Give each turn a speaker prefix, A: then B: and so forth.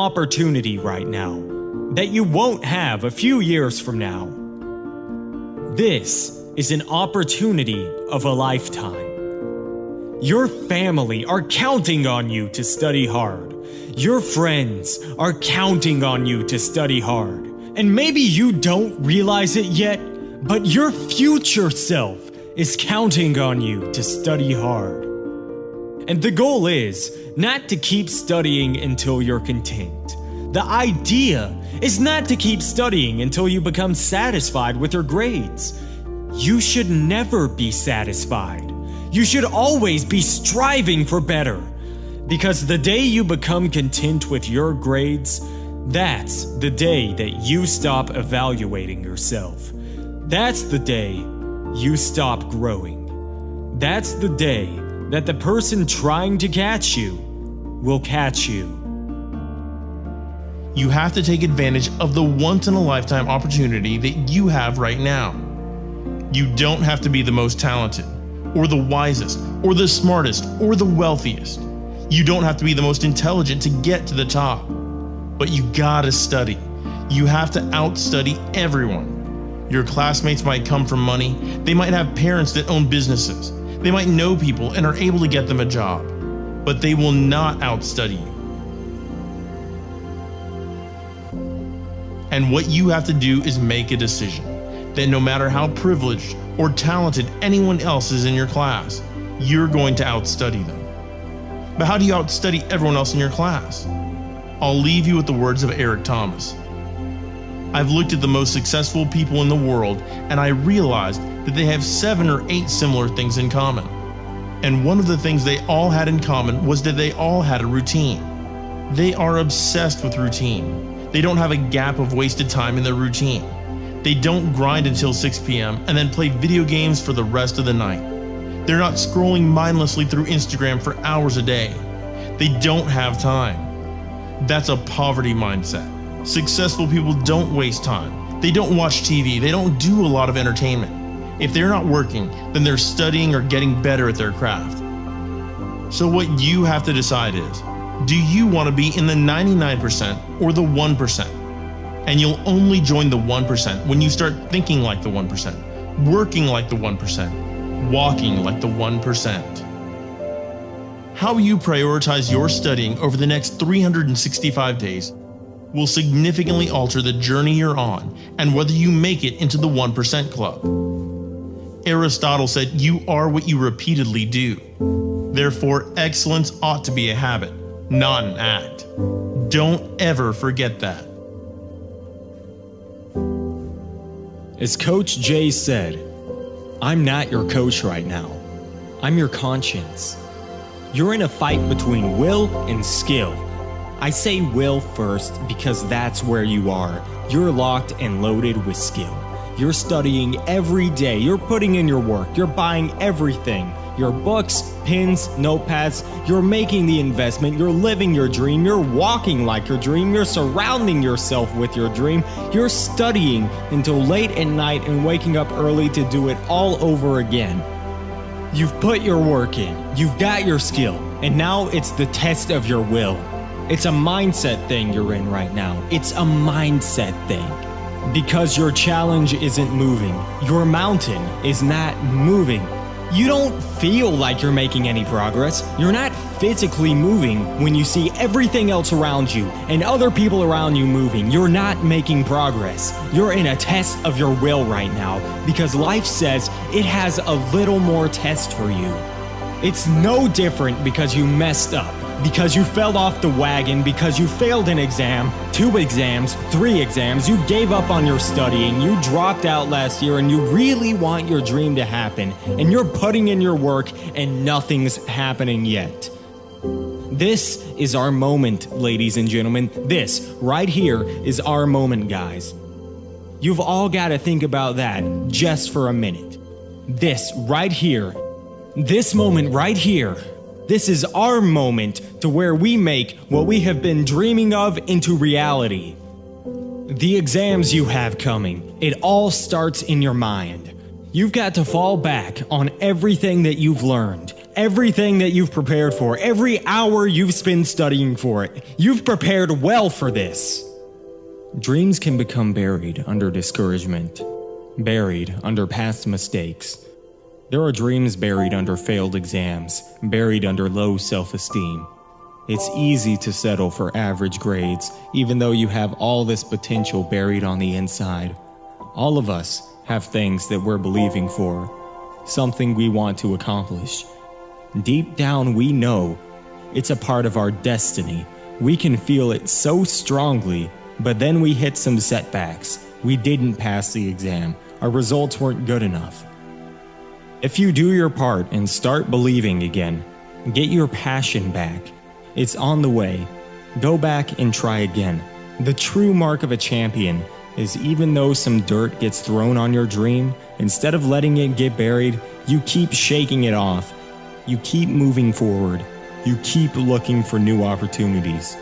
A: opportunity right now that you won't have a few years from now. This is an opportunity of a lifetime. Your family are counting on you to study hard. Your friends are counting on you to study hard. And maybe you don't realize it yet, but your future self is counting on you to study hard. And the goal is not to keep studying until you're content. The idea is not to keep studying until you become satisfied with your grades. You should never be satisfied. You should always be striving for better. Because the day you become content with your grades, that's the day that you stop evaluating yourself. That's the day you stop growing. That's the day that the person trying to catch you will catch you.
B: You have to take advantage of the once-in-a-lifetime opportunity that you have right now. You don't have to be the most talented, or the wisest, or the smartest, or the wealthiest. You don't have to be the most intelligent to get to the top. But you gotta study. You have to outstudy everyone. Your classmates might come from money. They might have parents that own businesses. They might know people and are able to get them a job. But they will not outstudy you. And what you have to do is make a decision that no matter how privileged or talented anyone else is in your class, you're going to outstudy them. But how do you outstudy everyone else in your class? I'll leave you with the words of Eric Thomas. I've looked at the most successful people in the world and I realized that they have 7 or 8 similar things in common. And one of the things they all had in common was that they all had a routine. They are obsessed with routine. They don't have a gap of wasted time in their routine. They don't grind until 6 p.m. and then play video games for the rest of the night. They're not scrolling mindlessly through Instagram for hours a day. They don't have time. That's a poverty mindset. Successful people don't waste time. They don't watch TV. They don't do a lot of entertainment. If they're not working, then they're studying or getting better at their craft. So what you have to decide is, do you want to be in the 99% or the 1%? And you'll only join the 1% when you start thinking like the 1%, working like the 1%, walking like the 1%. How you prioritize your studying over the next 365 days will significantly alter the journey you're on and whether you make it into the 1% club. Aristotle said, "You are what you repeatedly do." Therefore, excellence ought to be a habit, not an act. Don't ever forget that.
A: As Coach Jay said, I'm not your coach right now. I'm your conscience. You're in a fight between will and skill. I say will first because that's where you are. You're locked and loaded with skill. You're studying every day. You're putting in your work. You're buying everything. Your books, pens, notepads. You're making the investment. You're living your dream. You're walking like your dream. You're surrounding yourself with your dream. You're studying until late at night and waking up early to do it all over again. You've put your work in. You've got your skill. And now it's the test of your will. It's a mindset thing you're in right now. It's a mindset thing. Because your challenge isn't moving. Your mountain is not moving. You don't feel like you're making any progress. You're not physically moving when you see everything else around you and other people around you moving. You're not making progress. You're in a test of your will right now because life says it has a little more test for you. It's no different because you messed up, because you fell off the wagon, because you failed an exam, 2 exams, 3 exams, you gave up on your studying, you dropped out last year, and you really want your dream to happen, and you're putting in your work, and nothing's happening yet. This is our moment, ladies and gentlemen. This right here is our moment, guys. You've all got to think about that just for a minute. This right here, this moment right here, this is our moment to where we make what we have been dreaming of into reality. The exams you have coming, it all starts in your mind. You've got to fall back on everything that you've learned. Everything that you've prepared for, every hour you've spent studying for it, you've prepared well for this. Dreams can become buried under discouragement, buried under past mistakes. There are dreams buried under failed exams, buried under low self-esteem. It's easy to settle for average grades, even though you have all this potential buried on the inside. All of us have things that we're believing for, something we want to accomplish. Deep down, we know it's a part of our destiny. We can feel it so strongly, but then we hit some setbacks. We didn't pass the exam. Our results weren't good enough. If you do your part and start believing again, get your passion back. It's on the way. Go back and try again. The true mark of a champion is even though some dirt gets thrown on your dream, instead of letting it get buried, you keep shaking it off. You keep moving forward. You keep looking for new opportunities.